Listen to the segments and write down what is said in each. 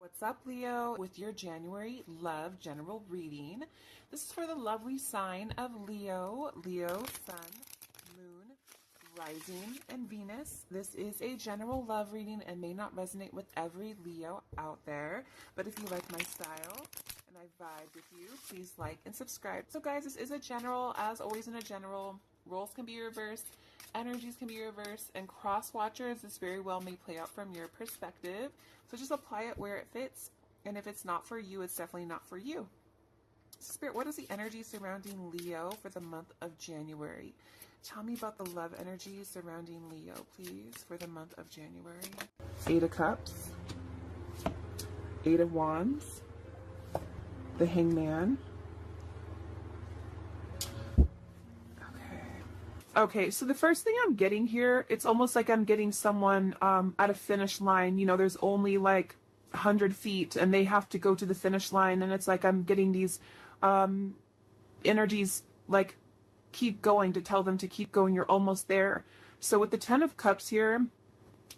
What's up, Leo? With your January love general reading. This is for the lovely sign of Leo. Leo, Sun, Moon, Rising, and Venus. This is a general love reading and may not resonate with every Leo out there. But if you like my style and I vibe with you, please like and subscribe. So guys, this is a general. As always in a general, roles can be reversed, energies can be reversed, and cross watchers, this very well may play out from your perspective. So just apply it where it fits, and if it's not for you, it's definitely not for you. Spirit, what is the energy surrounding Leo for the month of January? Tell me about the love energy surrounding Leo, please, for the month of January. Eight of Cups, Eight of Wands, the Hangman. Okay, so the first thing I'm getting here, it's almost like I'm getting someone at a finish line. You know, there's only like 100 feet and they have to go to the finish line. And it's like I'm getting these energies like keep going, to tell them to keep going. You're almost there. So with the Ten of Cups here,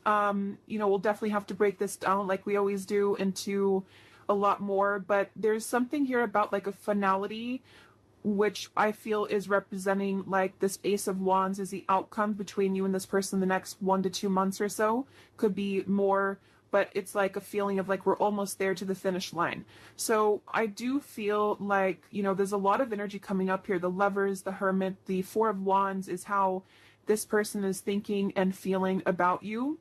we'll definitely have to break this down like we always do into a lot more. But there's something here about like a finality, which I feel is representing like this Ace of Wands is the outcome between you and this person the next 1 to 2 months or so. Could be more, but it's like a feeling of like we're almost there to the finish line. So I do feel like, there's a lot of energy coming up here. The Lovers, the Hermit, the Four of Wands is how this person is thinking and feeling about you.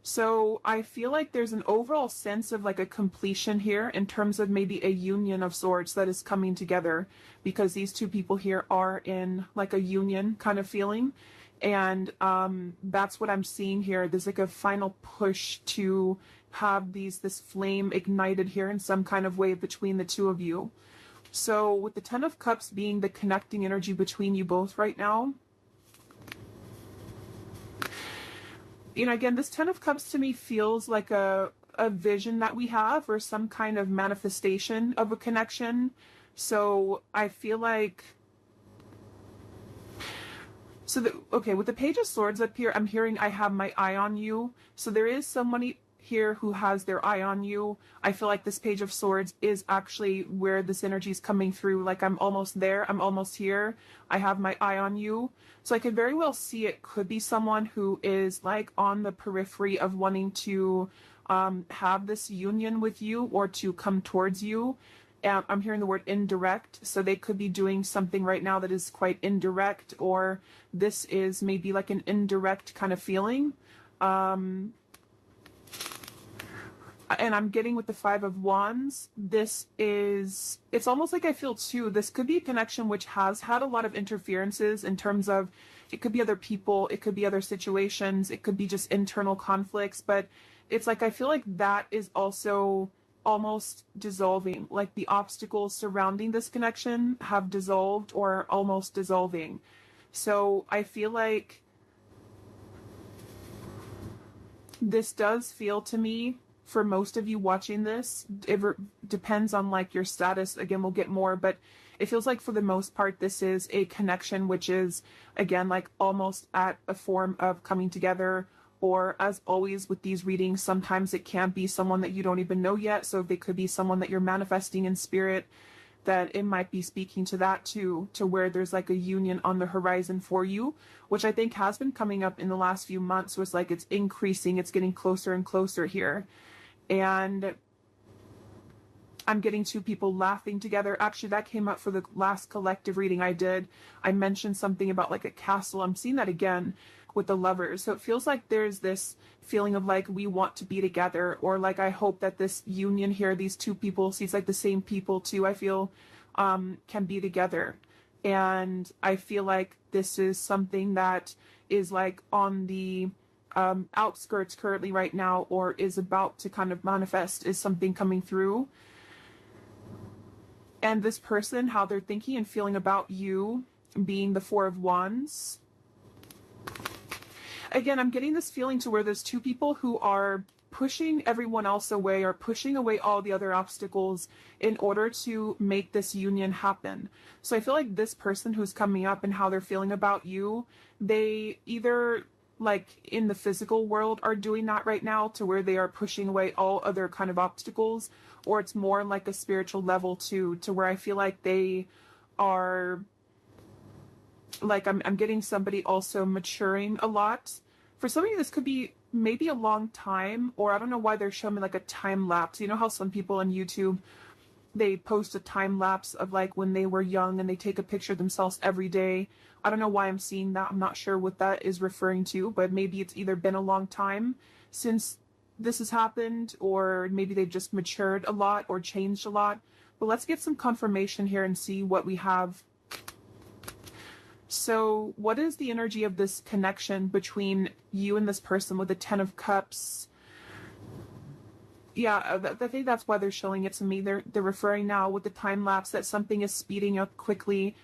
So I feel like there's an overall sense of like a completion here in terms of maybe a union of sorts that is coming together, because these two people here are in like a union kind of feeling. And that's what I'm seeing here. There's like a final push to have this flame ignited here in some kind of way between the two of you. So with the Ten of Cups being the connecting energy between you both right now, again, this Ten of Cups to me feels like a vision that we have, or some kind of manifestation of a connection. So I feel like, with the Page of Swords up here, I'm hearing I have my eye on you. So there is somebody here who has their eye on you. I feel like this Page of Swords is actually where this energy is coming through. Like I'm almost there, I'm almost here, I have my eye on you. So I could very well see it could be someone who is like on the periphery of wanting to have this union with you or to come towards you. I'm hearing the word indirect, so they could be doing something right now that is quite indirect, or this is maybe like an indirect kind of feeling. And I'm getting with the Five of Wands, it's almost like I feel too, this could be a connection which has had a lot of interferences in terms of, it could be other people, it could be other situations, it could be just internal conflicts, but it's like I feel like that is also almost dissolving. Like the obstacles surrounding this connection have dissolved or almost dissolving. So I feel like this does feel to me, for most of you watching this, it depends on like your status. Again, we'll get more, but it feels like for the most part, this is a connection which is, again, like almost at a form of coming together. Or as always with these readings, sometimes it can be someone that you don't even know yet. So they could be someone that you're manifesting in spirit, that it might be speaking to that too, to where there's like a union on the horizon for you, which I think has been coming up in the last few months. Was like it's increasing, it's getting closer and closer here. And I'm getting two people laughing together. Actually, that came up for the last collective reading I did. I mentioned something about like a castle. I'm seeing that again with the Lovers. So it feels like there's this feeling of like we want to be together, or like I hope that this union here, these two people, see it's like the same people too, I feel can be together. And I feel like this is something that is like on the outskirts currently right now, or is about to kind of manifest, is something coming through. And this person, how they're thinking and feeling about you, being the Four of Wands. Again, I'm getting this feeling to where there's two people who are pushing everyone else away, or pushing away all the other obstacles in order to make this union happen. So I feel like this person who's coming up and how they're feeling about you, they either like in the physical world are doing that right now, to where they are pushing away all other kind of obstacles, or it's more like a spiritual level too, to where I feel like they are like, I'm getting somebody also maturing a lot. For some of you, this could be maybe a long time, or I don't know why they're showing me like a time lapse. You know how some people on YouTube, they post a time lapse of like when they were young and they take a picture of themselves every day. I don't know why I'm seeing that. I'm not sure what that is referring to, but maybe it's either been a long time since this has happened, or maybe they've just matured a lot or changed a lot. But let's get some confirmation here and see what we have. So what is the energy of this connection between you and this person with the Ten of Cups? Yeah, I think that's why they're showing it to me. They're referring now with the time lapse that something is speeding up quickly.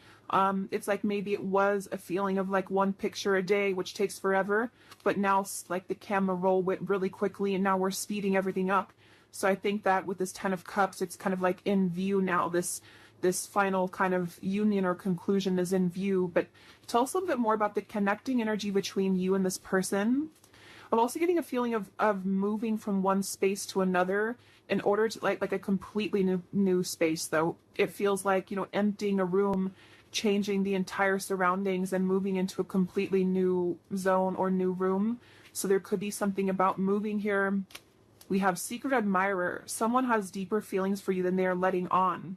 It's like maybe it was a feeling of like one picture a day, which takes forever, but now like the camera roll went really quickly and now we're speeding everything up. So I think that with this Ten of Cups, it's kind of like in view now. This final kind of union or conclusion is in view. But tell us a little bit more about the connecting energy between you and this person. I'm also getting a feeling of moving from one space to another in order to like a completely new space, though. It feels like, you know, emptying a room, changing the entire surroundings and moving into a completely new zone or new room. So there could be something about moving here. We have secret admirer. Someone has deeper feelings for you than they are letting on.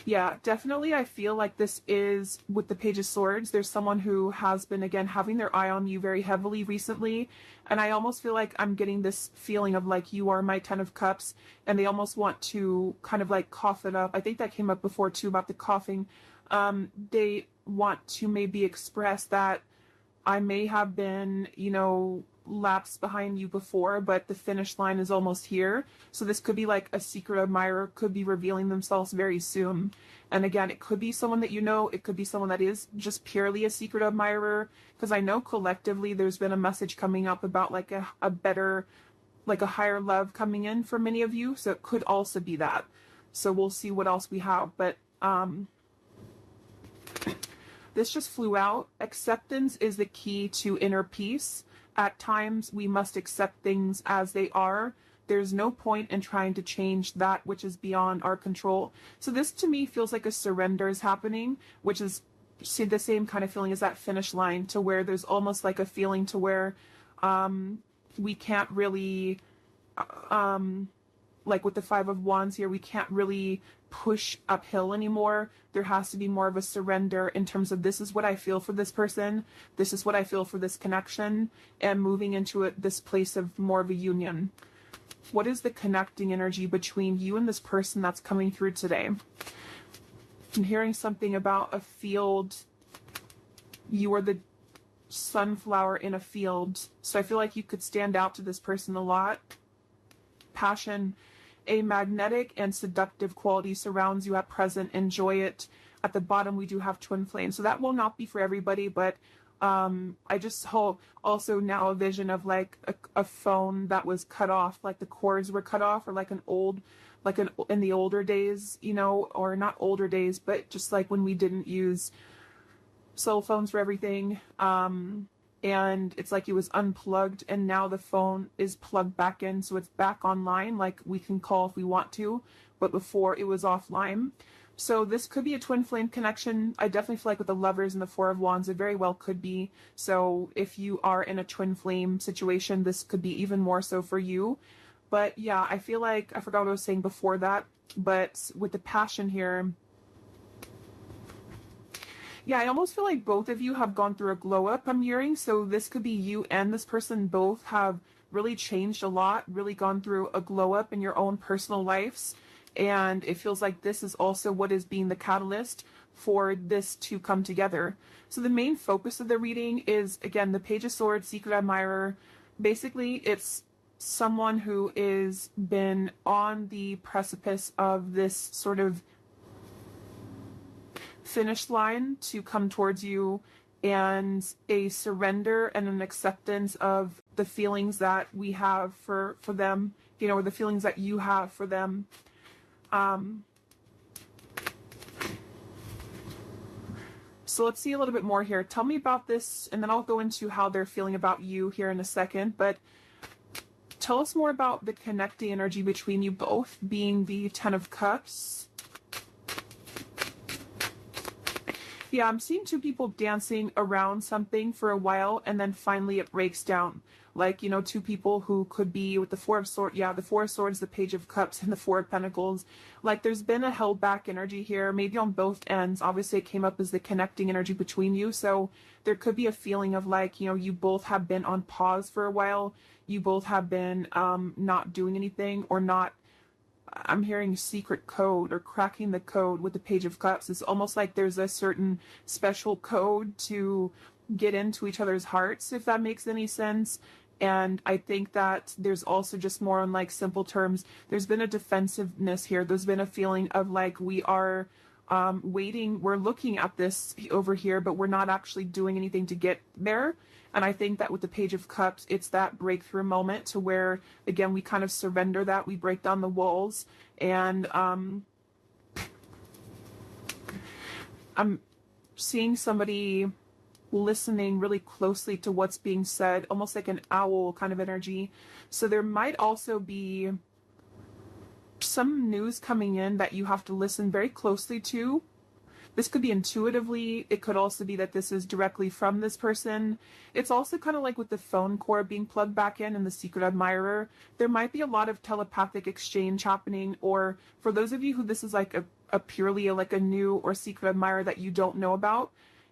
Yeah, definitely. I feel like this is with the Page of Swords. There's someone who has been, again, having their eye on you very heavily recently. And I almost feel like I'm getting this feeling of like, you are my Ten of Cups. And they almost want to kind of like cough it up. I think that came up before too about the coughing. They want to maybe express that I may have been, you know, lapsed behind you before, but the finish line is almost here. So this could be like a secret admirer, could be revealing themselves very soon. And again, it could be someone that you know, it could be someone that is just purely a secret admirer, because I know collectively there's been a message coming up about like a better, like a higher love coming in for many of you. So it could also be that. So we'll see what else we have. But this just flew out. Acceptance is the key to inner peace. At times, we must accept things as they are. There's no point in trying to change that which is beyond our control. So this to me feels like a surrender is happening, which is the same kind of feeling as that finish line, to where there's almost like a feeling to where we can't really, like with the Five of Wands here, we can't really push uphill anymore. There has to be more of a surrender in terms of, this is what I feel for this person, this is what I feel for this connection, and moving into this place of more of a union. What is the connecting energy between you and this person that's coming through today? I'm hearing something about a field. You are the sunflower in a field. So I feel like you could stand out to this person a lot. Passion. A magnetic and seductive quality surrounds you at present. Enjoy it. At the bottom, we do have twin flame. So that will not be for everybody, but I just hope also now a vision of like a phone that was cut off, like the cords were cut off, or like in the older days, you know, or not older days, but just like when we didn't use cell phones for everything. And it's like it was unplugged and now the phone is plugged back in, so it's back online, like we can call if we want to, but before it was offline. So this could be a twin flame connection. I definitely feel like with the Lovers and the Four of Wands, it very well could be. So if you are in a twin flame situation, this could be even more so for you. But yeah, I feel like, I forgot what I was saying before that, but with the passion here, yeah, I almost feel like both of you have gone through a glow up, I'm hearing. So this could be you and this person both have really changed a lot, really gone through a glow up in your own personal lives. And it feels like this is also what is being the catalyst for this to come together. So the main focus of the reading is, again, the Page of Swords, Secret Admirer. Basically, it's someone who is been on the precipice of this sort of finish line to come towards you, and a surrender and an acceptance of the feelings that we have for them, you know, or the feelings that you have for them. So let's see a little bit more here. Tell me about this, and then I'll go into how they're feeling about you here in a second. But tell us more about the connecting energy between you both, being the Ten of Cups. Yeah, I'm seeing two people dancing around something for a while, and then finally it breaks down. Like, you know, two people who could be with the Four of Swords. Yeah, the Four of Swords, the Page of Cups, and the Four of Pentacles. Like, there's been a held back energy here, maybe on both ends. Obviously, it came up as the connecting energy between you. So there could be a feeling of like, you know, you both have been on pause for a while. You both have been not doing anything, or not. I'm hearing secret code or cracking the code with the Page of Cups. It's almost like there's a certain special code to get into each other's hearts, if that makes any sense. And I think that there's also just more on like simple terms. There's been a defensiveness here. There's been a feeling of like we are waiting. We're looking at this over here, but we're not actually doing anything to get there. And I think that with the Page of Cups, it's that breakthrough moment to where, again, we kind of surrender that. We break down the walls. And I'm seeing somebody listening really closely to what's being said, almost like an owl kind of energy. So there might also be some news coming in that you have to listen very closely to. This could be intuitively. It could also be that this is directly from this person. It's also kind of like with the phone cord being plugged back in and the secret admirer. There might be a lot of telepathic exchange happening, or for those of you who this is like a purely like a new or secret admirer that you don't know about,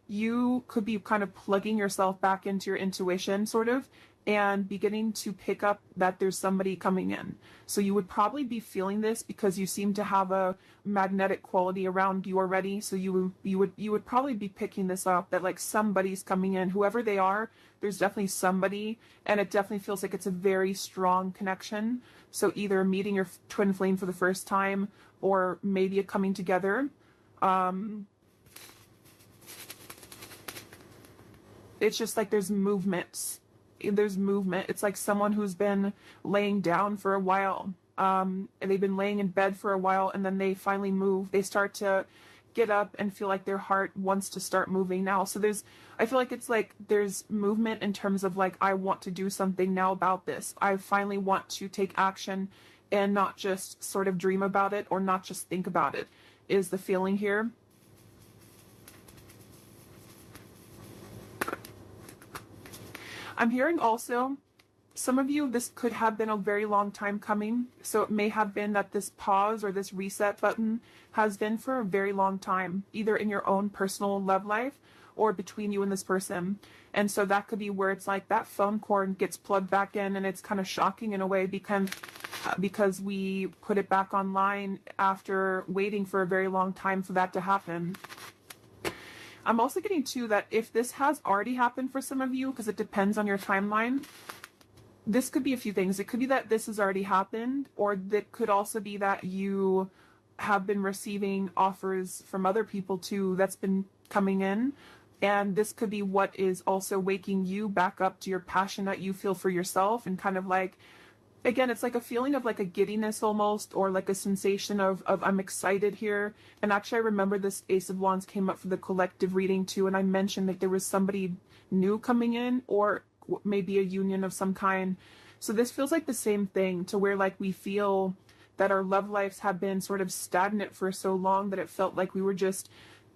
you could be kind of plugging yourself back into your intuition sort of, and beginning to pick up that there's somebody coming in. So you would probably be feeling this because you seem to have a magnetic quality around you already. So you would probably be picking this up, that like somebody's coming in, whoever they are. There's definitely somebody, and it definitely feels like it's a very strong connection. So either meeting your twin flame for the first time, or maybe a coming together. It's just like there's movements. There's movement. It's like someone who's been laying down for a while. And they've been laying in bed for a while, and then they finally move. They start to get up and feel like their heart wants to start moving now. So I feel like it's like there's movement in terms of like, I want to do something now about this. I finally want to take action and not just sort of dream about it, or not just think about it, is the feeling here. I'm hearing also, some of you, this could have been a very long time coming. So it may have been that this pause or this reset button has been for a very long time, either in your own personal love life or between you and this person. And so that could be where it's like that phone cord gets plugged back in, and it's kind of shocking in a way because we put it back online after waiting for a very long time for that to happen. I'm also getting too that if this has already happened for some of you, because it depends on your timeline, this could be a few things. It could be that this has already happened, or that could also be that you have been receiving offers from other people too that's been coming in. And this could be what is also waking you back up to your passion that you feel for yourself, and kind of like, again, it's like a feeling of like a giddiness almost, or like a sensation of I'm excited here. And actually, I remember this Ace of Wands came up for the collective reading too, and I mentioned that there was somebody new coming in, or maybe a union of some kind. So this feels like the same thing, to where like we feel that our love lives have been sort of stagnant for so long that it felt like we were just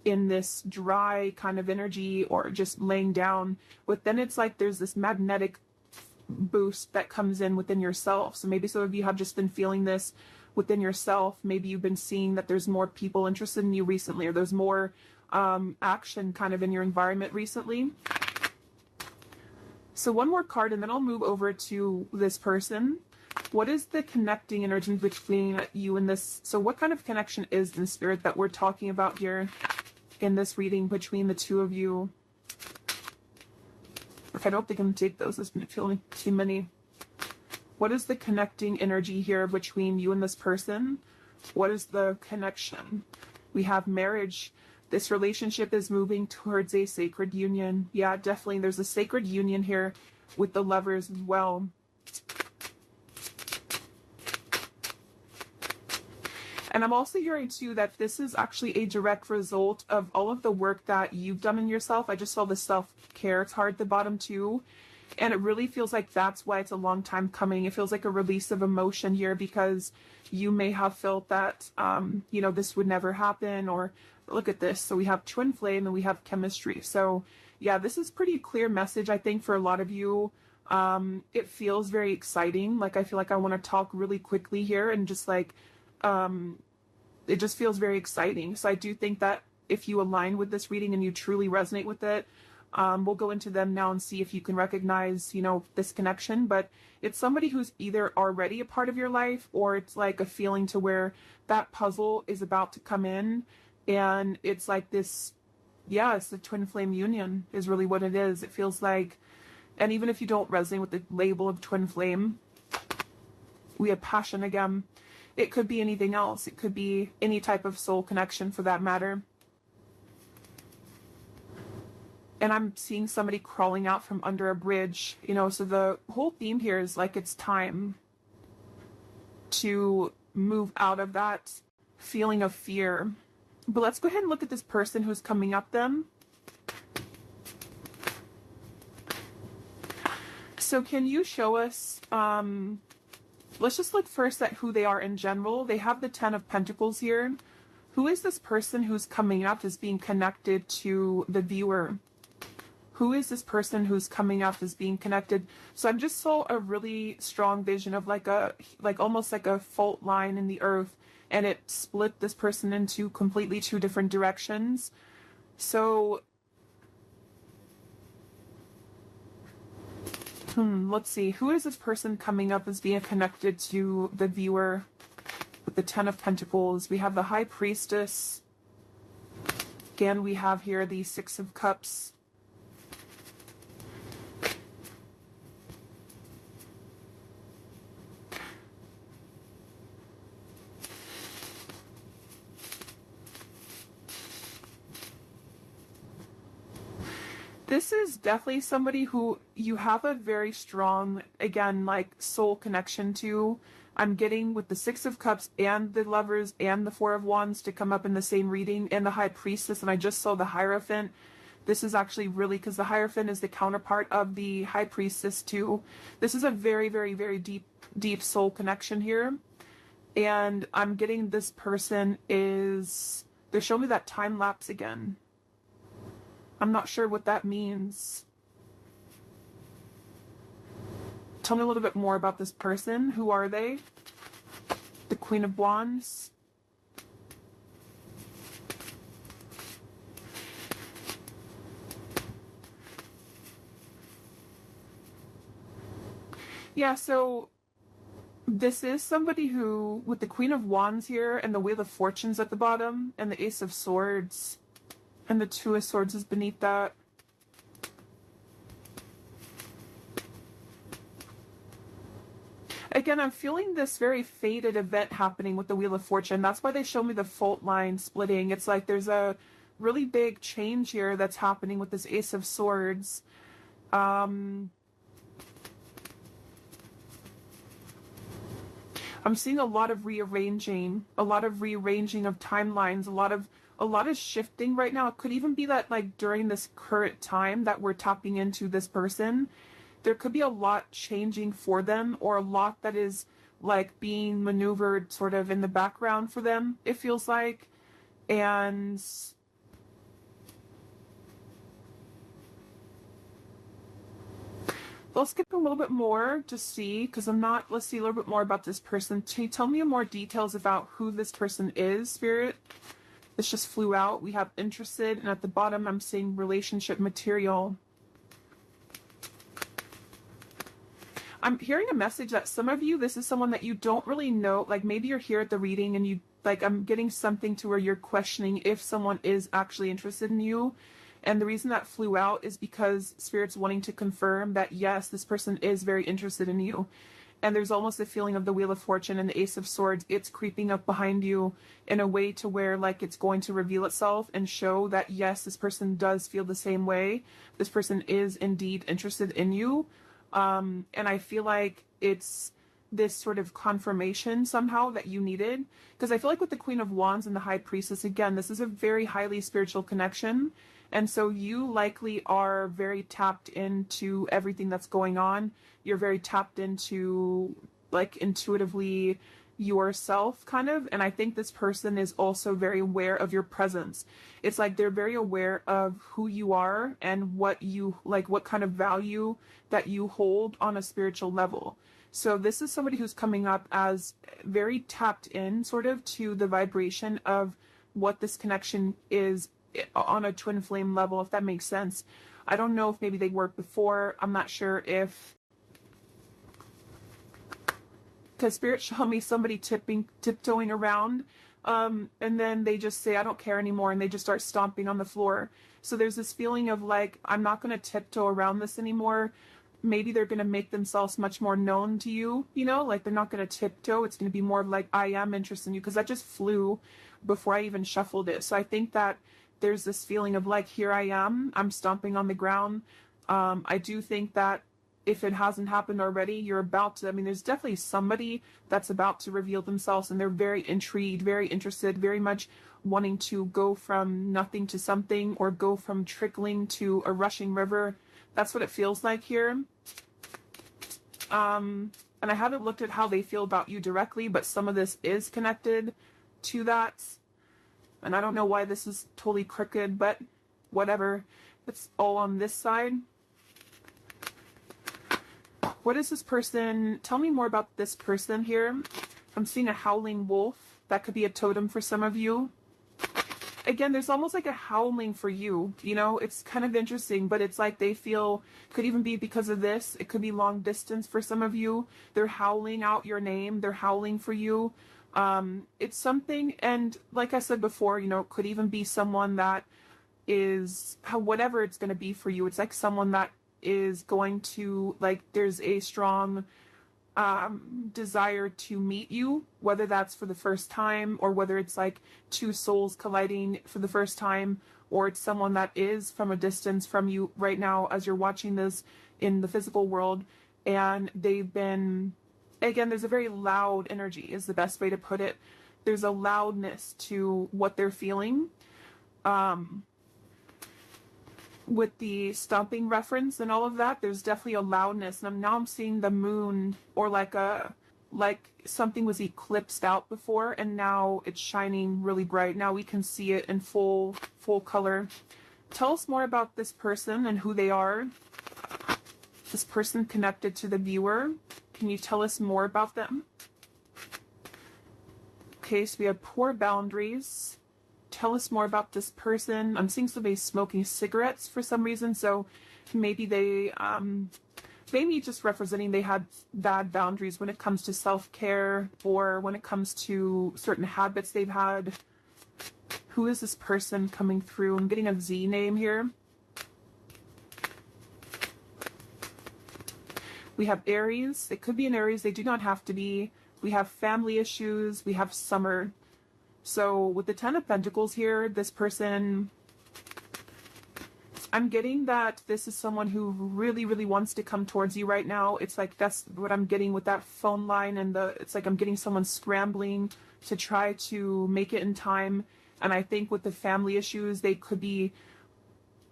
in this dry kind of energy, or just laying down. But then it's like there's this magnetic boost that comes in within yourself. So maybe some of you have just been feeling this within yourself. Maybe you've been seeing that there's more people interested in you recently, or there's more action kind of in your environment recently. So one more card, and then I'll move over to this person. What is the connecting energy between you and this? So what kind of connection is in spirit that we're talking about here in this reading between the two of you? I don't think I can take those. There's been feeling too many. What is the connecting energy here between you and this person? What is the connection? We have marriage. This relationship is moving towards a sacred union. Yeah, definitely. There's a sacred union here with the Lovers as well. And I'm also hearing too that this is actually a direct result of all of the work that you've done in yourself. I just saw the self-care card at the bottom too. And it really feels like that's why it's a long time coming. It feels like a release of emotion here because you may have felt that, you know, this would never happen, or look at this. So we have twin flame and we have chemistry. So yeah, this is pretty clear message, I think, for a lot of you. It feels very exciting. Like, I feel like I want to talk really quickly here and just like, it just feels very exciting. So I do think that if you align with this reading and you truly resonate with it, we'll go into them now and see if you can recognize, you know, this connection. But it's somebody who's either already a part of your life, or it's like a feeling to where that puzzle is about to come in. And it's like this, yeah, it's the twin flame union is really what it is. It feels like, and even if you don't resonate with the label of twin flame, we have passion again. It could be anything else. It could be any type of soul connection for that matter. And I'm seeing somebody crawling out from under a bridge, you know, so the whole theme here is like it's time to move out of that feeling of fear. But let's go ahead and look at this person who's coming up them. So can you show us, let's just look first at who they are in general. They have the 10 of Pentacles here. Who is this person who's coming up as being connected to the viewer? Who is this person who's coming up as being connected? So I just saw a really strong vision of like almost like a fault line in the earth, and it split this person into completely two different directions. So let's see. Who is this person coming up as being connected to the viewer with the 10 of Pentacles? We have the High Priestess. Again, we have here the 6 of Cups. This is definitely somebody who you have a very strong, again, like soul connection to. I'm getting with the 6 of Cups and the Lovers and the 4 of Wands to come up in the same reading, and the High Priestess, and I just saw the Hierophant. This is actually really, because the Hierophant is the counterpart of the High Priestess too. This is a very, very, very deep soul connection here. And I'm getting this person is, they're showing me that time lapse again. I'm not sure what that means. Tell me a little bit more about this person. Who are they? The Queen of Wands. Yeah, so this is somebody who, with the Queen of Wands here and the Wheel of Fortunes at the bottom and the Ace of Swords, and the 2 of Swords is beneath that. Again, I'm feeling this very fated event happening with the Wheel of Fortune. That's why they show me the fault line splitting. It's like there's a really big change here that's happening with this Ace of Swords. I'm seeing a lot of rearranging of timelines, a lot of shifting right now. It could even be that like during this current time that we're tapping into this person, there could be a lot changing for them, or a lot that is like being maneuvered sort of in the background for them, it feels like. And let's skip a little bit more to see, because let's see a little bit more about this person. Can you tell me more details about who this person is, Spirit? This just flew out. We have interested, and at the bottom I'm seeing relationship material. I'm hearing a message that some of you, this is someone that you don't really know, like maybe you're here at the reading and you, like, I'm getting something to where you're questioning if someone is actually interested in you. And the reason that flew out is because Spirit's wanting to confirm that yes, this person is very interested in you. And there's almost a feeling of the Wheel of Fortune and the Ace of Swords. It's creeping up behind you in a way to where like it's going to reveal itself and show that yes, this person does feel the same way. This person is indeed interested in you. And I feel like it's this sort of confirmation somehow that you needed. Because I feel like with the Queen of Wands and the High Priestess, again, this is a very highly spiritual connection. And so you likely are very tapped into everything that's going on. You're very tapped into, like, intuitively yourself, kind of. And I think this person is also very aware of your presence. It's like they're very aware of who you are and what you, like, what kind of value that you hold on a spiritual level. So this is somebody who's coming up as very tapped in, sort of, to the vibration of what this connection is on a twin flame level, if that makes sense. I don't know if maybe they worked before. I'm not sure if, because Spirit showed me somebody tiptoeing around, and then they just say, I don't care anymore, and they just start stomping on the floor. So there's this feeling of like, I'm not going to tiptoe around this anymore. Maybe they're going to make themselves much more known to you, you know, like they're not going to tiptoe. It's going to be more of like, I am interested in you, because that just flew before I even shuffled it. So I think that there's this feeling of like, here I am, I'm stomping on the ground. I do think that if it hasn't happened already, you're about to, I mean, there's definitely somebody that's about to reveal themselves, and they're very intrigued, very interested, very much wanting to go from nothing to something, or go from trickling to a rushing river. That's what it feels like here. And I haven't looked at how they feel about you directly, but some of this is connected to that. And I don't know why this is totally crooked, but whatever. It's all on this side. What is this person? Tell me more about this person here. I'm seeing a howling wolf. That could be a totem for some of you. Again, there's almost like a howling for you, you know, it's kind of interesting, but it's like they feel, could even be because of this, it could be long distance for some of you. They're howling out your name, they're howling for you. It's something, and like I said before, you know, it could even be someone that is, whatever it's going to be for you, it's like someone that is going to, like, there's a strong desire to meet you, whether that's for the first time, or whether it's like two souls colliding for the first time, or it's someone that is from a distance from you right now as you're watching this in the physical world, and they've been, again, there's a very loud energy is the best way to put it. There's a loudness to what they're feeling. With the stomping reference and all of that, there's definitely a loudness. And now I'm seeing the moon, or like something was eclipsed out before, and now it's shining really bright. Now we can see it in full color. Tell us more about this person and who they are. This person connected to the viewer. Can you tell us more about them? Okay, so we have poor boundaries. Tell us more about this person. I'm seeing somebody smoking cigarettes for some reason, so maybe they, maybe just representing they had bad boundaries when it comes to self-care, or when it comes to certain habits they've had. Who is this person coming through? I'm getting a Z name here. We have Aries. It could be an Aries. They do not have to be. We have family issues. We have summer. So with the Ten of Pentacles here, this person, I'm getting that this is someone who really, really wants to come towards you right now. It's like, that's what I'm getting with that phone line, and it's like I'm getting someone scrambling to try to make it in time. And I think with the family issues, they could be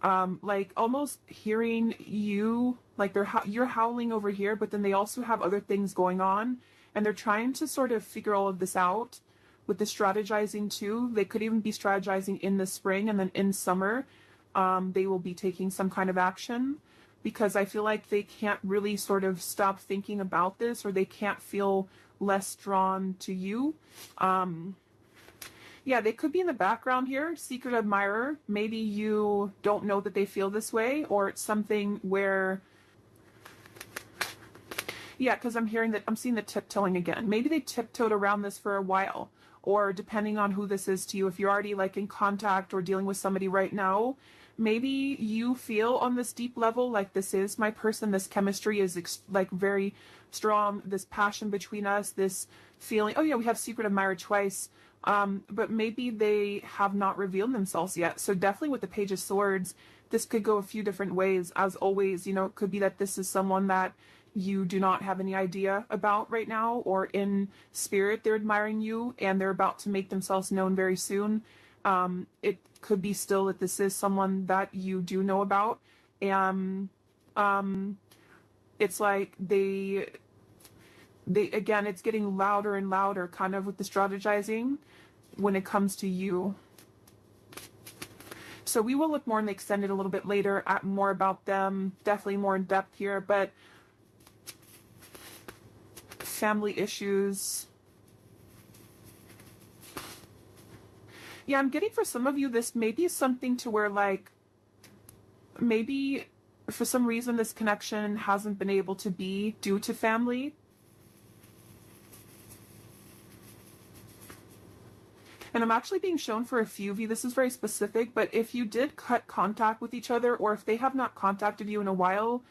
like almost hearing you, like you're howling over here, but then they also have other things going on, and they're trying to sort of figure all of this out. With the strategizing too, they could even be strategizing in the spring, and then in summer, they will be taking some kind of action, because I feel like they can't really sort of stop thinking about this, or they can't feel less drawn to you. Yeah, they could be in the background here, secret admirer. Maybe you don't know that they feel this way, or it's something where, yeah, because I'm seeing the tiptoeing again. Maybe they tiptoed around this for a while. Or depending on who this is to you, if you're already like in contact or dealing with somebody right now, maybe you feel on this deep level like this is my person, this chemistry is like very strong, this passion between us, this feeling. Oh yeah, we have secret admirer twice, but maybe they have not revealed themselves yet. So definitely with the Page of Swords, this could go a few different ways. As always, you know, it could be that this is someone that you do not have any idea about right now, or in spirit they're admiring you and they're about to make themselves known very soon. It could be still that this is someone that you do know about, and it's like they again, it's getting louder and louder kind of with the strategizing when it comes to you. So we will look more in the extended a little bit later at more about them, definitely more in depth here, but family issues. Yeah, I'm getting for some of you, this may be something to where, like, maybe for some reason this connection hasn't been able to be due to family. And I'm actually being shown for a few of you, this is very specific, but if you did cut contact with each other, or if they have not contacted you in a while,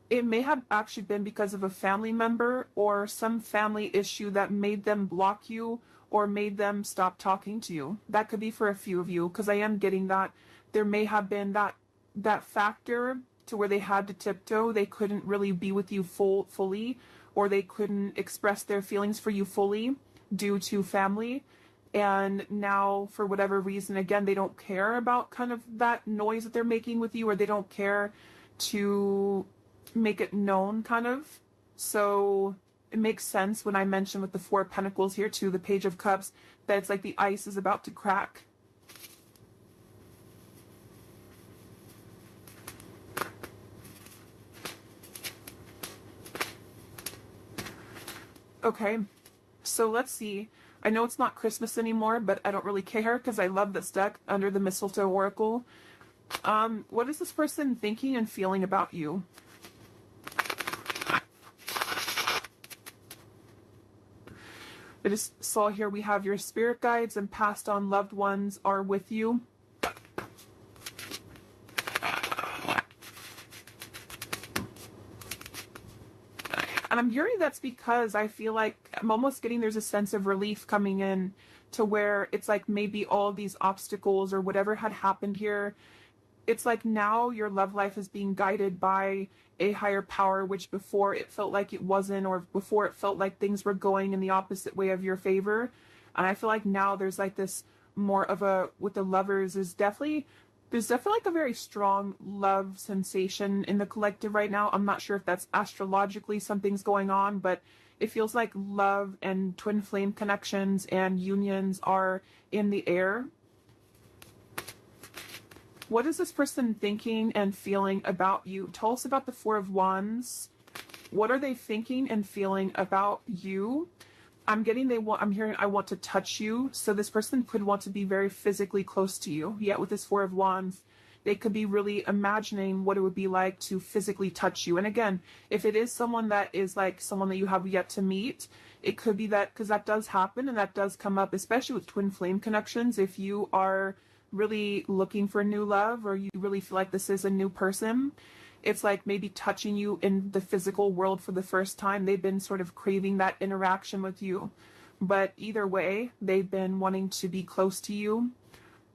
it may have actually been because of a family member or some family issue that made them block you or made them stop talking to you. That could be for a few of you, because I am getting that there may have been that factor to where they had to tiptoe. They couldn't really be with you fully, or they couldn't express their feelings for you fully due to family. And now, for whatever reason, again, they don't care about kind of that noise that they're making with you, or they don't care to make it known, kind of. So it makes sense when I mention with the Four of Pentacles here too, the Page of Cups, that it's like the ice is about to crack. Okay, so let's see. I know it's not Christmas anymore, but I don't really care because I love this deck, Under the Mistletoe Oracle. What is this person thinking and feeling about you? I just saw here we have your spirit guides and passed on loved ones are with you. And I'm hearing that's because I feel like I'm almost getting there's a sense of relief coming in to where it's like maybe all these obstacles or whatever had happened here, it's like now your love life is being guided by a higher power, which before it felt like it wasn't, or before it felt like things were going in the opposite way of your favor. And I feel like now there's like this more of a, with the lovers, there's definitely like a very strong love sensation in the collective right now. I'm not sure if that's astrologically something's going on, but it feels like love and twin flame connections and unions are in the air. What is this person thinking and feeling about you? Tell us about the Four of Wands. What are they thinking and feeling about you? I'm hearing I want to touch you. So this person could want to be very physically close to you. Yet with this Four of Wands, they could be really imagining what it would be like to physically touch you. And again, if it is someone that is like someone that you have yet to meet, it could be that, because that does happen and that does come up, especially with twin flame connections. If you are really looking for new love, or you really feel like this is a new person, it's like maybe touching you in the physical world for the first time. They've been sort of craving that interaction with you. But either way, they've been wanting to be close to you.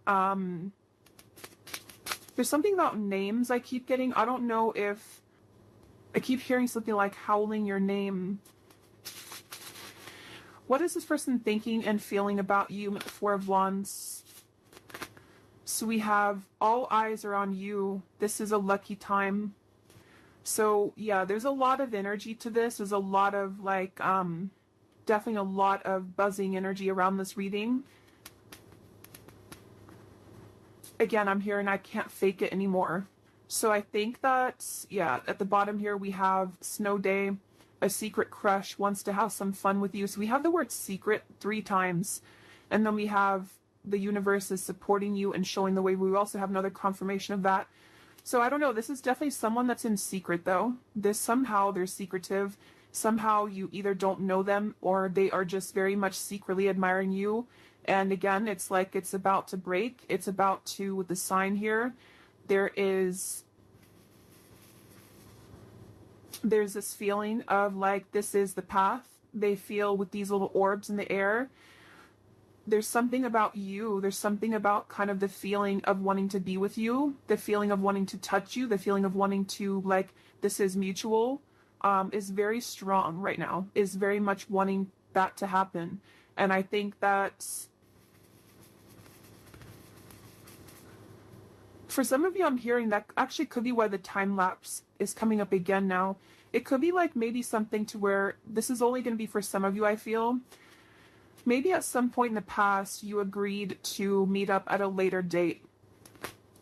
There's something about names I keep getting. I don't know if I keep hearing something like howling your name. What is this person thinking and feeling about you with the Four of Wands? So we have all eyes are on you. This is a lucky time. So yeah, there's a lot of energy to this. There's a lot of like, definitely a lot of buzzing energy around this reading. Again, I'm here and I can't fake it anymore. So I think that, yeah, at the bottom here we have snow day, a secret crush wants to have some fun with you. So we have the word secret 3 times. And then we have the universe is supporting you and showing the way. We also have another confirmation of that. So I don't know, this is definitely someone that's in secret though. Somehow they're secretive. Somehow you either don't know them or they are just very much secretly admiring you. And again, it's like it's about to break. It's about to, with the sign here, there's this feeling of like this is the path. They feel with these little orbs in the air. There's something about you, there's something about kind of the feeling of wanting to be with you, the feeling of wanting to touch you, the feeling of wanting to, like, this is mutual. is very strong right now, is very much wanting that to happen. And I think that for some of you, I'm hearing that actually could be why the time lapse is coming up again now. It could be like maybe something to where this is only going to be for some of you, I feel. Maybe at some point in the past, you agreed to meet up at a later date.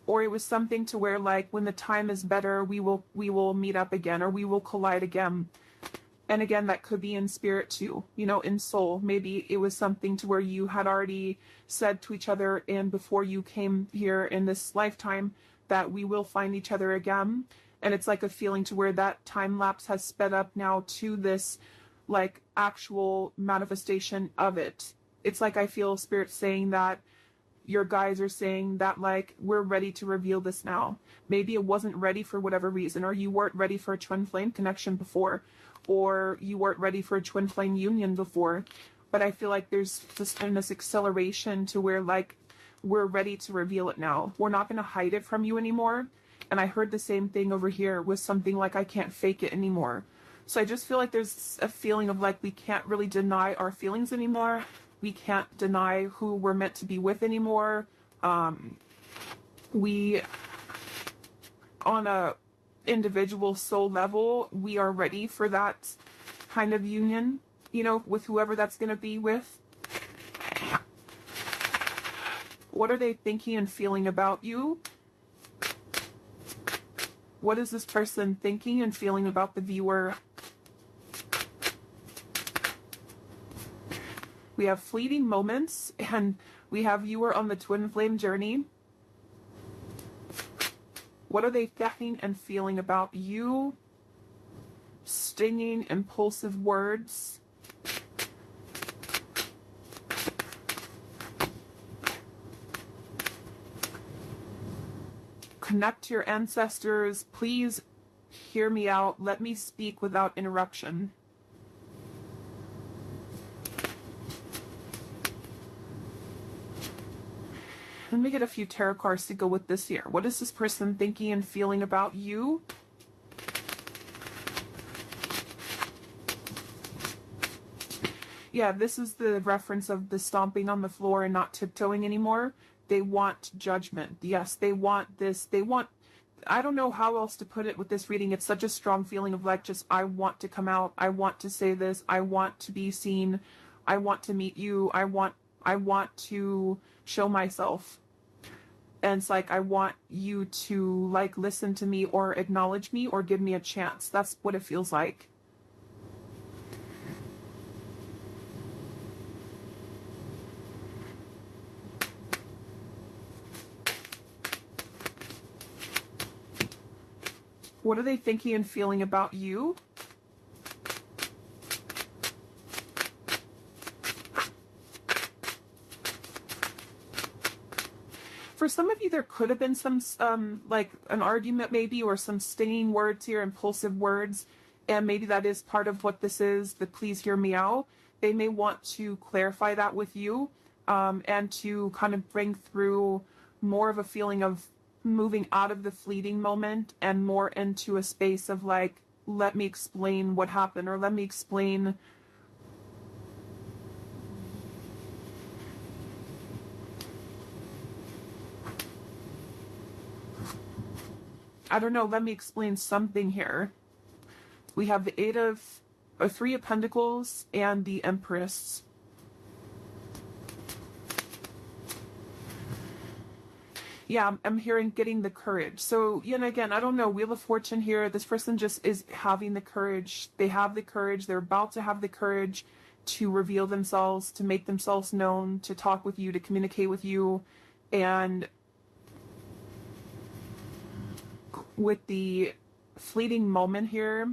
Or it was something to where like when the time is better, we will meet up again, or we will collide again. And again, that could be in spirit too, you know, in soul. Maybe it was something to where you had already said to each other, and before you came here in this lifetime, that we will find each other again. And it's like a feeling to where that time lapse has sped up now to this like actual manifestation of it. It's like I feel spirit saying that your guys are saying that like we're ready to reveal this now. Maybe it wasn't ready for whatever reason, or you weren't ready for a twin flame connection before, or you weren't ready for a twin flame union before. But I feel like there's just been this acceleration to where like we're ready to reveal it now. We're not going to hide it from you anymore. And I heard the same thing over here with something like I can't fake it anymore. So I just feel like there's a feeling of like we can't really deny our feelings anymore. We can't deny who we're meant to be with anymore. We, on a individual soul level, we are ready for that kind of union, you know, with whoever that's going to be with. What are they thinking and feeling about you? What is this person thinking and feeling about the viewer? We have fleeting moments, and we have viewer on the twin flame journey. What are they thinking and feeling about you? Stinging, impulsive words. Connect to your ancestors. Please hear me out. Let me speak without interruption. Let me get a few tarot cards to go with this here. What is this person thinking and feeling about you? Yeah, this is the reference of the stomping on the floor and not tiptoeing anymore. They want judgment. Yes, they want this. They want, I don't know how else to put it with this reading. It's such a strong feeling of like, just, I want to come out. I want to say this. I want to be seen. I want to meet you. I want to show myself. And it's like, I want you to like listen to me or acknowledge me or give me a chance. That's what it feels like. What are they thinking and feeling about you? For some of you, there could have been some, like an argument maybe, or some stinging words here, impulsive words. And maybe that is part of what this is, the please hear me out. They may want to clarify that with you, and to kind of bring through more of a feeling of moving out of the fleeting moment and more into a space of like, let me explain what happened, or let me explain I don't know, let me explain something here. We have the Eight of, or Three of Pentacles and the Empress. Yeah, I'm hearing getting the courage. So, you know, again, I don't know, Wheel of Fortune here. This person just is having the courage. They have the courage. They're about to have the courage to reveal themselves, to make themselves known, to talk with you, to communicate with you. And with the fleeting moment here,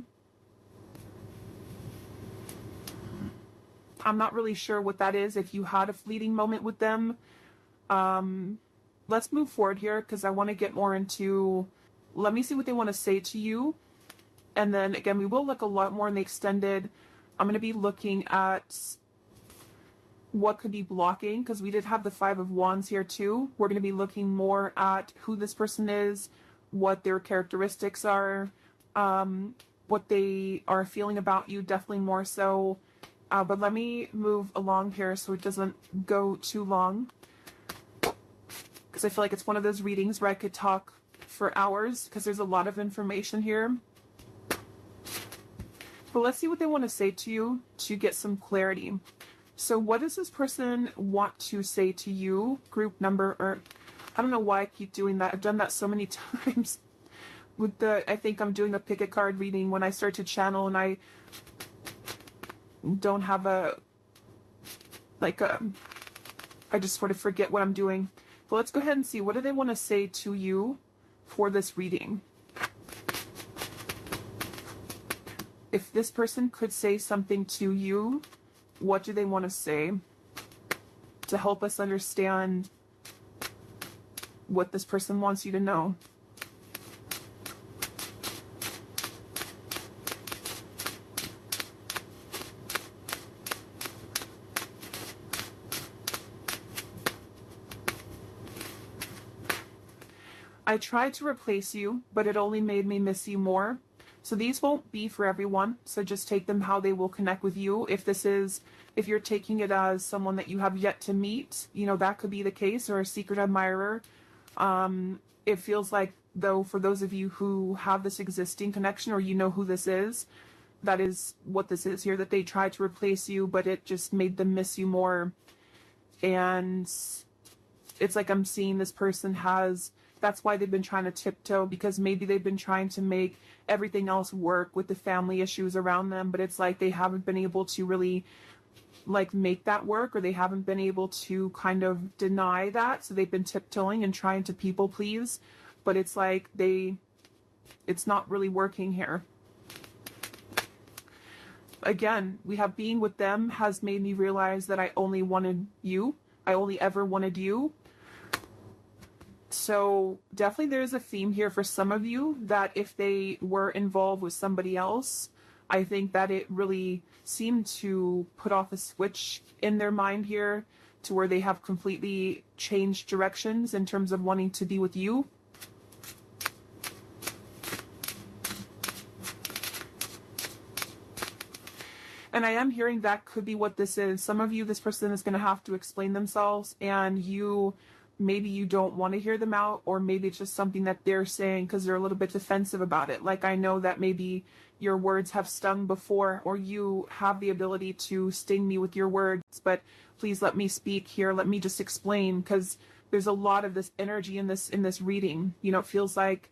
I'm not really sure what that is. If you had a fleeting moment with them, let's move forward here because I want to get more into, let me see what they want to say to you. And then again, we will look a lot more in the extended. I'm going to be looking at what could be blocking, because we did have the Five of Wands here too. We're going to be looking more at who this person is, what their characteristics are. We're what they are feeling about you, definitely more so. But let me move along here so it doesn't go too long, because I feel like it's one of those readings where I could talk for hours because there's a lot of information here. But let's see what they want to say to you to get some clarity. So what does this person want to say to you? Group number, or I don't know why I keep doing that. I've done that so many times. With the, I think I'm doing a pick a card reading when I start to channel and I don't have a, like a, I just sort of forget what I'm doing. But let's go ahead and see, what do they want to say to you for this reading? If this person could say something to you, what do they want to say to help us understand what this person wants you to know? I tried to replace you, but it only made me miss you more. So these won't be for everyone, so just take them how they will connect with you. If you're taking it as someone that you have yet to meet, you know, that could be the case, or a secret admirer. It feels like, though, for those of you who have this existing connection, or you know who this is, that is what this is here, that they tried to replace you, but it just made them miss you more. And it's like I'm seeing this person that's why they've been trying to tiptoe, because maybe they've been trying to make everything else work with the family issues around them, but it's like they haven't been able to really like make that work, or they haven't been able to kind of deny that. So they've been tiptoeing and trying to people please, but it's like it's not really working here. Again, we have being with them has made me realize that I only wanted you. I only ever wanted you. So definitely there's a theme here for some of you that if they were involved with somebody else, I think that it really seemed to put off a switch in their mind here to where they have completely changed directions in terms of wanting to be with you. And I am hearing that could be what this is. Some of you, this person is going to have to explain themselves, and maybe you don't want to hear them out, or maybe it's just something that they're saying because they're a little bit defensive about it. Like, I know that maybe your words have stung before, or you have the ability to sting me with your words, but please let me speak here. Let me just explain, because there's a lot of this energy in this reading. You know, it feels like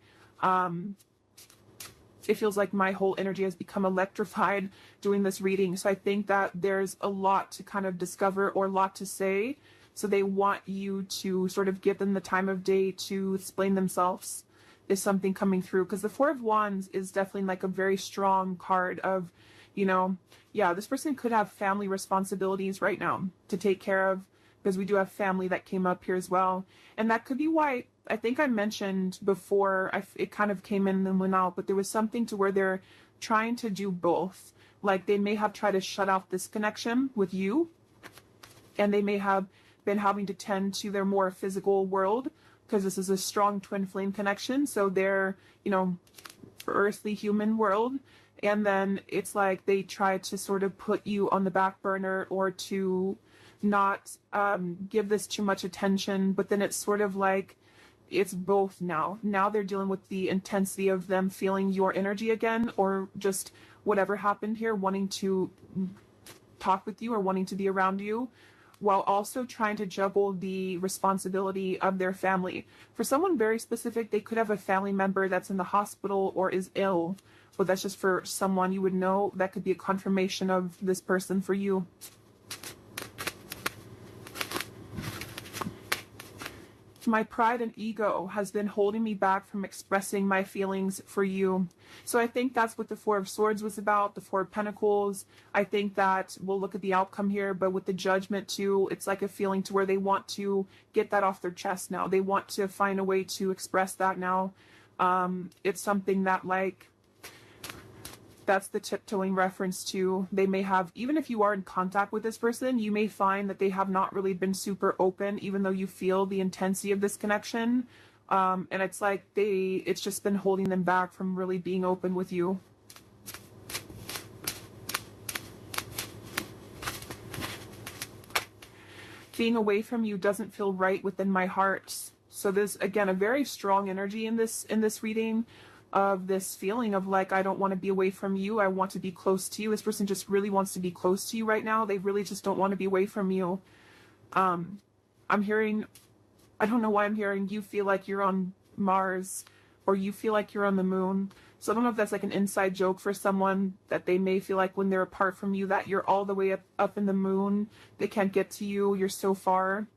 my whole energy has become electrified doing this reading. So I think that there's a lot to kind of discover, or a lot to say. So they want you to sort of give them the time of day to explain themselves. Is something coming through? Because the Four of Wands is definitely like a very strong card of, you know, yeah, this person could have family responsibilities right now to take care of, because we do have family that came up here as well. And that could be why, I think I mentioned before, it kind of came in and went out, but there was something to where they're trying to do both. Like, they may have tried to shut off this connection with you, and they may have been having to tend to their more physical world, because this is a strong twin flame connection. So they're, you know, earthly human world. And then it's like they try to sort of put you on the back burner, or to not give this too much attention. But then it's sort of like it's both now. Now they're dealing with the intensity of them feeling your energy again, or just whatever happened here, wanting to talk with you or wanting to be around you, while also trying to juggle the responsibility of their family. For someone very specific, they could have a family member that's in the hospital or is ill, but that's just for someone you would know. That could be a confirmation of this person for you. My pride and ego has been holding me back from expressing my feelings for you. So I think that's what the Four of Swords was about, the Four of Pentacles. I think that we'll look at the outcome here, but with the Judgment too, it's like a feeling to where they want to get that off their chest now. They want to find a way to express that now. It's something that, like, that's the tiptoeing reference to, they may have, even if you are in contact with this person, you may find that they have not really been super open, even though you feel the intensity of this connection. And it's like it's just been holding them back from really being open with you. being away from you doesn't feel right within my heart. So there's, again, a very strong energy in this reading, of this feeling of like, I don't want to be away from you. I want to be close to you. This person just really wants to be close to you right now. They really just don't want to be away from you. I'm hearing, I don't know why I'm hearing you feel like you're on Mars, or you feel like you're on the moon. So I don't know if that's like an inside joke for someone, that they may feel like when they're apart from you that you're all the way up in the moon. They can't get to you. You're so far.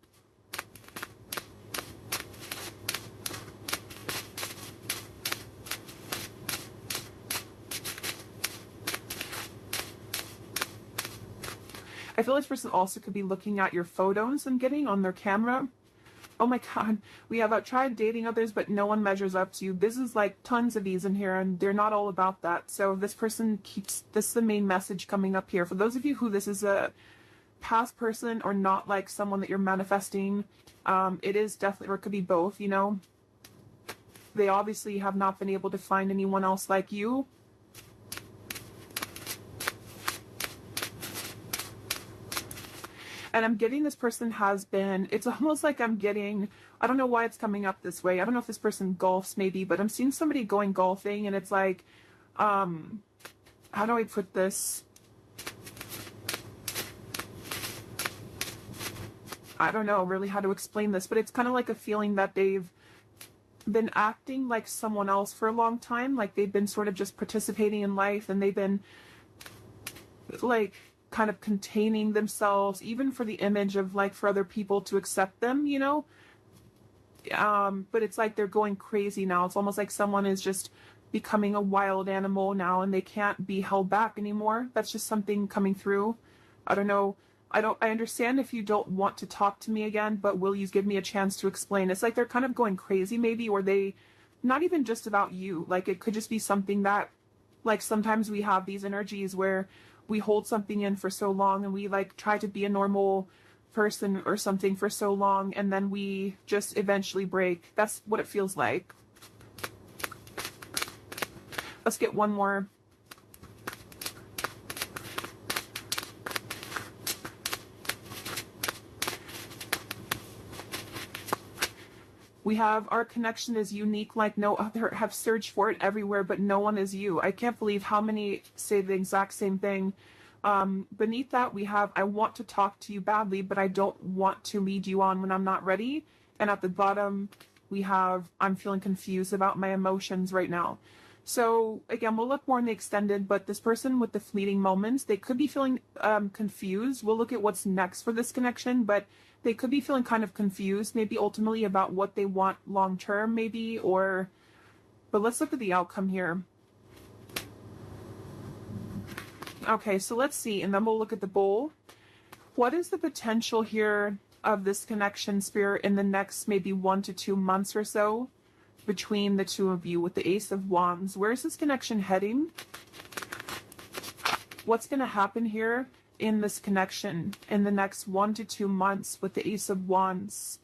I feel this person also could be looking at your photos and getting on their camera. Oh my God, we have tried dating others, but no one measures up to you. This is like tons of these in here, and they're not all about that. So this person keeps, this is the main message coming up here. For those of you who this is a past person or not like someone that you're manifesting, it is definitely, or it could be both, you know. They obviously have not been able to find anyone else like you. And I'm getting this person has been, it's almost like I'm getting, I don't know why it's coming up this way. I don't know if this person golfs maybe, but I'm seeing somebody going golfing, and it's like, how do I put this? I don't know really how to explain this, but it's kind of like a feeling that they've been acting like someone else for a long time. Like they've been sort of just participating in life, and they've been like kind of containing themselves, even for the image of like for other people to accept them, you know. But it's like they're going crazy now. It's almost like someone is just becoming a wild animal now, and they can't be held back anymore. That's just something coming through. I don't know. I understand if you don't want to talk to me again, but will you give me a chance to explain? It's like they're kind of going crazy maybe, or they, not even just about you. Like it could just be something that, like sometimes we have these energies where we hold something in for so long, and we like try to be a normal person or something for so long, and then we just eventually break. That's what it feels like. Let's get one more. We have, our connection is unique like no other. Have searched for it everywhere, but no one is you. I can't believe how many say the exact same thing. Beneath that we have, I want to talk to you badly, but I don't want to lead you on when I'm not ready. And at the bottom we have, I'm feeling confused about my emotions right now. So again, we'll look more in the extended, but this person with the fleeting moments, they could be feeling confused. We'll look at what's next for this connection, but they could be feeling kind of confused, maybe ultimately about what they want long term, maybe, or, but let's look at the outcome here. Okay, so let's see, and then we'll look at the bowl. What is the potential here of this connection, Spirit, in the next maybe 1 to 2 months or so between the two of you with the Ace of Wands? Where is this connection heading? What's going to happen here in this connection in the next 1 to 2 months with the Ace of Wands?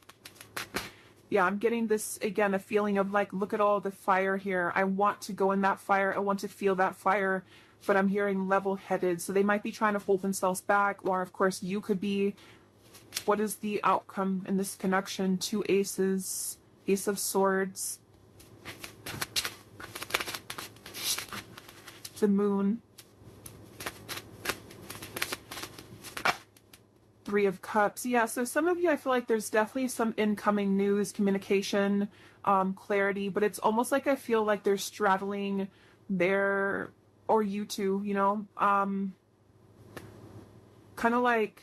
Yeah, I'm getting this, again, a feeling of like, look at all the fire here. I want to go in that fire. I want to feel that fire, but I'm hearing level-headed. So they might be trying to hold themselves back, or of course you could be. What is the outcome in this connection? 2 aces, Ace of Swords, the Moon, 3 of Cups. Yeah, so some of you, I feel like there's definitely some incoming news, communication, clarity, but it's almost like I feel like they're straddling their, or you two, you know, kind of like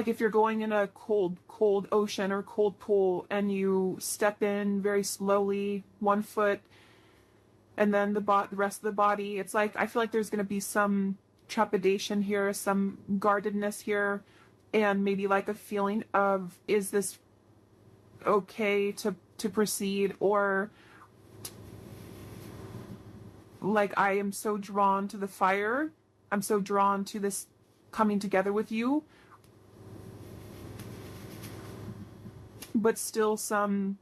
if you're going in a cold ocean or cold pool, and you step in very slowly, 1 foot, and then the rest of the body, it's like, I feel like there's going to be some trepidation here, some guardedness here, and maybe like a feeling of, is this okay to proceed, or like, I am so drawn to the fire, I'm so drawn to this coming together with you, but still some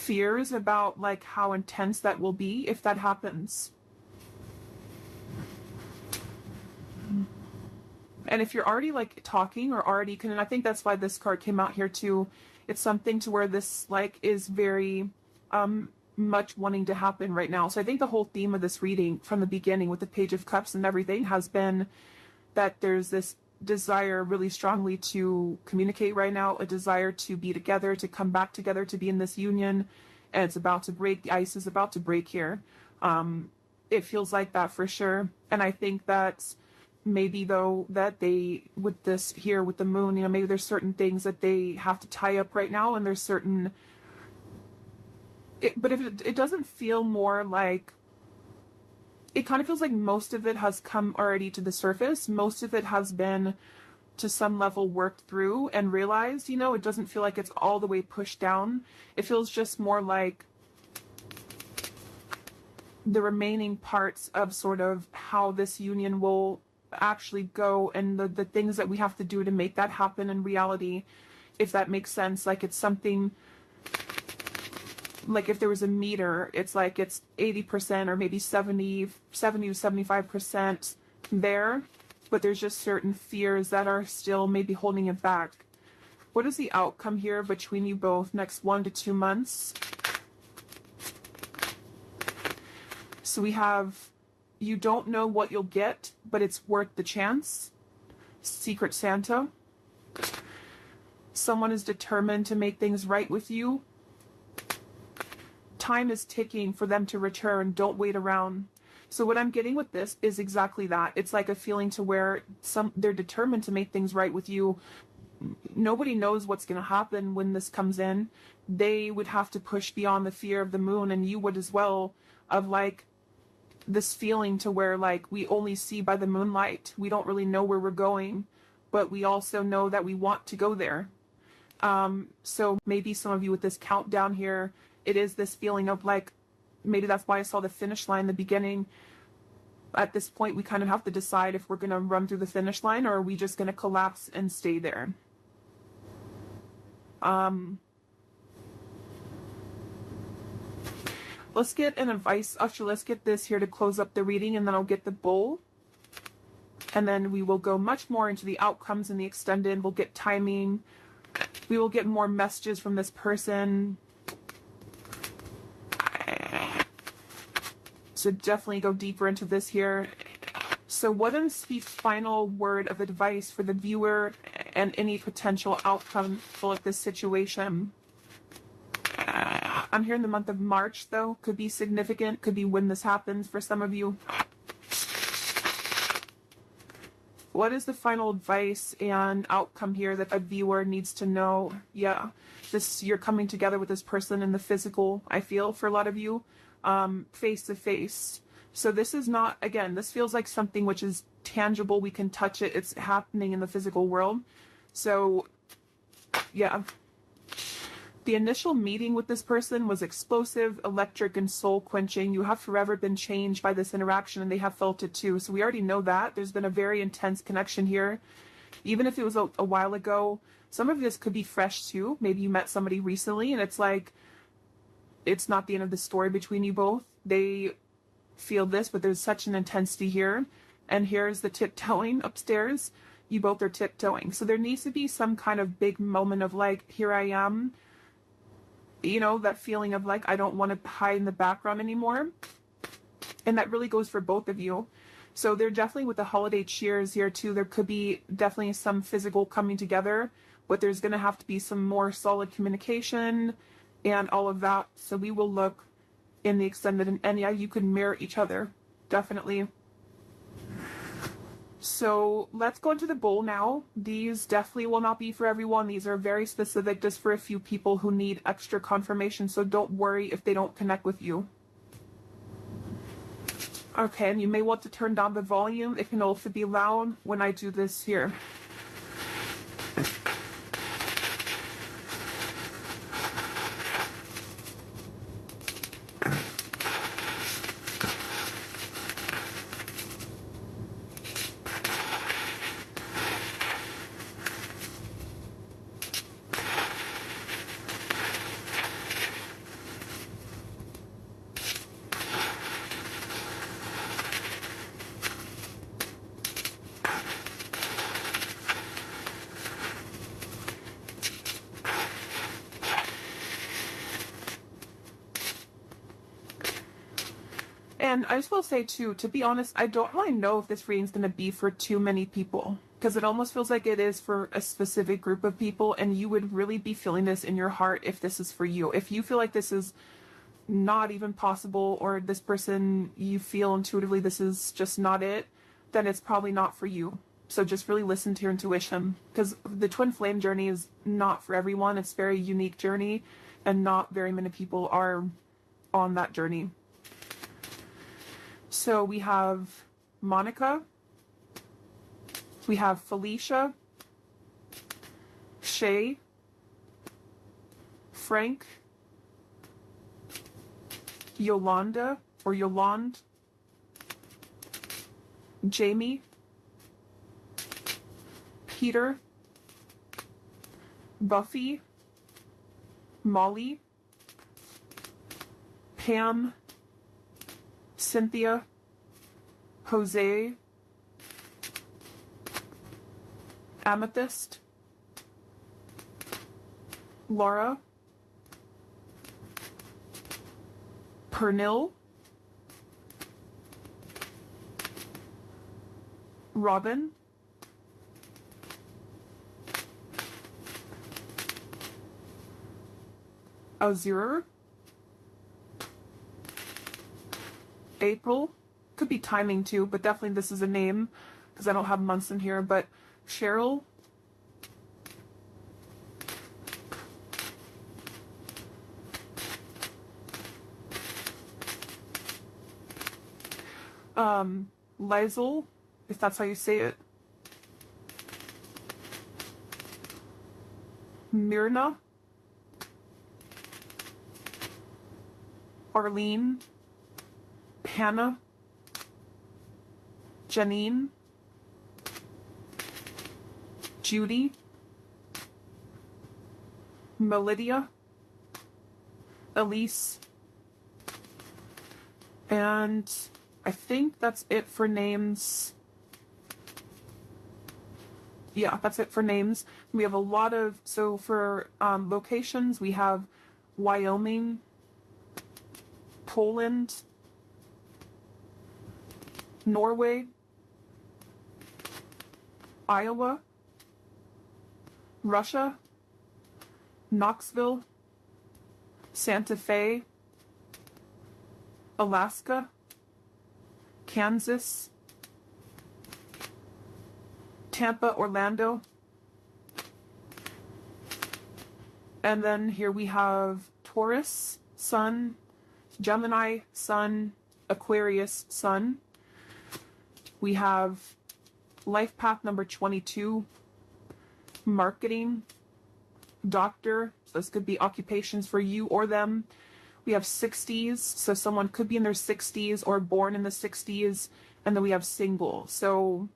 fears about like how intense that will be if that happens. And if you're already like talking or already and I think that's why this card came out here too. It's something to where this like is very much wanting to happen right now. So I think the whole theme of this reading from the beginning with the Page of Cups and everything has been that there's this desire really strongly to communicate right now, a desire to be together, to come back together, to be in this union, and it's about to break. The ice is about to break here. It feels like that for sure. And I think that maybe though that they, with this here with the moon, you know, maybe there's certain things that they have to tie up right now, and there's certain but if it doesn't feel more like, it kind of feels like most of it has come already to the surface. Most of it has been to some level worked through and realized, you know, it doesn't feel like it's all the way pushed down. It feels just more like the remaining parts of sort of how this union will actually go, and the things that we have to do to make that happen in reality, if that makes sense. Like it's something, like if there was a meter, it's like it's 80% or maybe 70 to 75% there, but there's just certain fears that are still maybe holding it back. What is the outcome here between you both next 1 to 2 months? So we have, you don't know what you'll get, but it's worth the chance. Secret Santa. Someone is determined to make things right with you. Time is ticking for them to return. Don't wait around. So what I'm getting with this is exactly that. It's like a feeling to where they're determined to make things right with you. Nobody knows what's going to happen when this comes in. They would have to push beyond the fear of the moon, and you would as well, of like this feeling to where like we only see by the moonlight. We don't really know where we're going, but we also know that we want to go there. So maybe some of you with this countdown here, it is this feeling of like, maybe that's why I saw the finish line in the beginning. At this point, we kind of have to decide if we're going to run through the finish line, or are we just going to collapse and stay there. Let's get an advice. Actually, let's get this here to close up the reading, and then I'll get the bowl. And then we will go much more into the outcomes and the extended. We'll get timing. We will get more messages from this person. So definitely go deeper into this here. So what is the final word of advice for the viewer and any potential outcome of this situation? I'm here in the month of March, though. Could be significant. Could be when this happens for some of you. What is the final advice and outcome here that a viewer needs to know? Yeah, you're coming together with this person in the physical, I feel, for a lot of you, face to face. So this is not, again, this feels like something which is tangible. We can touch it. It's happening in the physical world. So, yeah. The initial meeting with this person was explosive, electric, and soul-quenching. You have forever been changed by this interaction, and they have felt it too. So we already know that. There's been a very intense connection here. Even if it was a while ago, some of this could be fresh too. Maybe you met somebody recently, and it's like, it's not the end of the story between you both. They feel this, but there's such an intensity here. And here's the tiptoeing upstairs. You both are tiptoeing. So there needs to be some kind of big moment of like, here I am. You know, that feeling of like, I don't want to hide in the background anymore. And that really goes for both of you. So they're definitely with the holiday cheers here too. There could be definitely some physical coming together, but there's going to have to be some more solid communication and all of that. So we will look in the extended, and yeah, you can mirror each other. Definitely. So let's go into the bowl now. These definitely will not be for everyone. These are very specific, just for a few people who need extra confirmation. So don't worry if they don't connect with you. Okay, and you may want to turn down the volume. It can also be loud when I do this here. And I just will say too, to be honest, I don't really know if this reading's going to be for too many people, because it almost feels like it is for a specific group of people, and you would really be feeling this in your heart if this is for you. If you feel like this is not even possible, or this person, you feel intuitively this is just not it, then it's probably not for you. So just really listen to your intuition, because the twin flame journey is not for everyone. It's a very unique journey, and not very many people are on that journey. So we have Monica, we have Felicia, Shay, Frank, Yolanda or Yolande, Jamie, Peter, Buffy, Molly, Pam, Cynthia, Jose, Amethyst, Laura, Pernil, Robin, Azure, April, could be timing too, but definitely this is a name because I don't have months in here, but Cheryl, Lizel, if that's how you say it, Myrna, Arlene, Hannah, Janine, Judy, Melidia, Elise, and I think that's it for names. Yeah, that's it for names. We have a lot of, so for locations, we have Wyoming, Poland, Norway, Iowa, Russia, Knoxville, Santa Fe, Alaska, Kansas, Tampa, Orlando, and then here we have Taurus, Sun, Gemini, Sun, Aquarius, Sun. We have life path number 22, marketing, doctor, so this could be occupations for you or them. We have 60s, so someone could be in their 60s or born in the 60s, and then we have single, so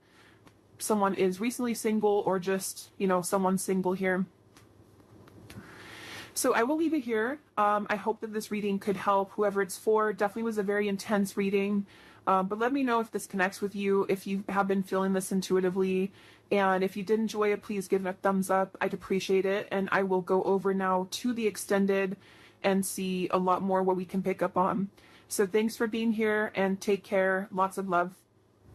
someone is recently single or just, you know, someone single here. So I will leave it here. I hope that this reading could help whoever it's for. Definitely was a very intense reading. But let me know if this connects with you, if you have been feeling this intuitively. And if you did enjoy it, please give it a thumbs up. I'd appreciate it. And I will go over now to the extended and see a lot more what we can pick up on. So thanks for being here and take care. Lots of love.